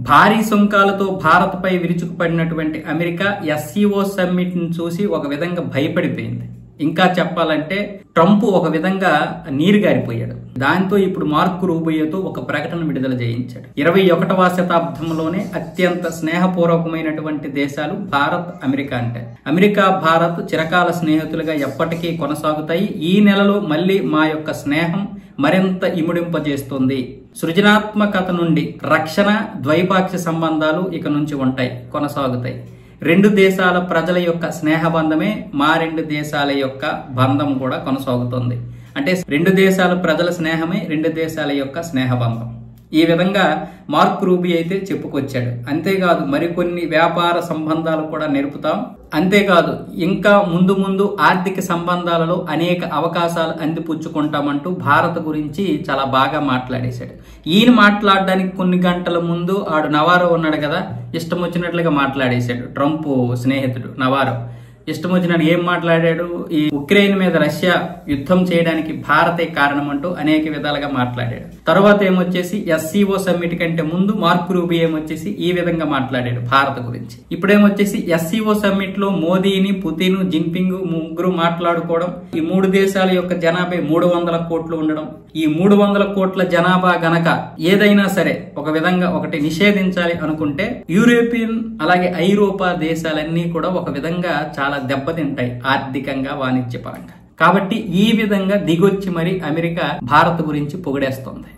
భారీ సుంకాలతో భారత్పై విరుచుకుపడినటువంటి America SCO summit ని చూసి ఒక విధంగా భయపడిపోయింది. ఇంకా చెప్పాలంటే ట్రంప్ ఒక విధంగా నీరుగారిపోయాడు. దాంతో ఇప్పుడు మార్కో రూబియోతో ఒక ప్రకటన విడుదల చేయించాడు. 21వ శతాబ్దంలోనే అత్యంత స్నేహపూర్వకమైనటువంటి దేశాలు భారత్, అమెరికా అంటే. అమెరికా, భారత్ చిరకాల స్నేహితులుగా ఎప్పటికీ కొనసాగుతాయి. ఈ నెలలో మళ్ళీ మా యొక్క స్నేహం మరింత ఇముడింపజేస్తుంది. సృజనాత్మకత నుండి రక్షణ, ద్వైపాక్షిక సంబంధాలు ఇక నుంచి ఉంటాయి, కొనసాగుతాయి. రెండు దేశాల ప్రజల యొక్క స్నేహబంధమే మా రెండు దేశాల యొక్క బంధం కూడా కొనసాగుతుంది. అంటే రెండు దేశాల ప్రజల స్నేహమే రెండు దేశాల యొక్క స్నేహబంధం. ఈ విధంగా మార్కో రూబియో అయితే చెప్పుకొచ్చాడు. అంతేకాదు మరికొన్ని వ్యాపార సంబంధాలు కూడా నేర్పుతాం. అంతేకాదు ఇంకా ముందు ముందు ఆర్థిక సంబంధాలలో అనేక అవకాశాలు అందిపుచ్చుకుంటామంటూ భారత్ గురించి చాలా బాగా మాట్లాడేశాడు. ఈయన మాట్లాడడానికి కొన్ని గంటల ముందు ఆడు నవారో ఉన్నాడు కదా, ఇష్టం వచ్చినట్లుగా మాట్లాడేశాడు. ట్రంప్ స్నేహితుడు నవారో ఇష్టం వచ్చినట్టు ఏం మాట్లాడాడు? ఈ ఉక్రెయిన్ మీద రష్యా యుద్ధం చేయడానికి భారతే కారణం అంటూ అనేక విధాలుగా మాట్లాడాడు. తర్వాత ఏమొచ్చేసి ఎస్సీఓ సమ్మిట్ కంటే ముందు మార్కో రూబియో ఏమొచ్చేసి ఈ విధంగా మాట్లాడాడు భారత్ గురించి. ఇప్పుడేమొచ్చేసి ఎస్సీఓ సమ్మిట్ లో మోదీని, పుతిన్, జిన్పింగ్ ముగ్గురు మాట్లాడుకోవడం, ఈ మూడు దేశాల యొక్క జనాభా 300 కోట్లు ఉండడం, ఈ 300 కోట్ల జనాభా గనక ఏదైనా సరే ఒక విధంగా ఒకటి నిషేధించాలి అనుకుంటే యూరోపియన్ అలాగే ఐరోపా దేశాలన్నీ కూడా ఒక విధంగా చాలా దెబ్బతింటాయి ఆర్థికంగా, వాణిజ్యపరంగా. కాబట్టి ఈ విధంగా దిగొచ్చి మరి అమెరికా భారత్ గురించి పొగిడేస్తుంది.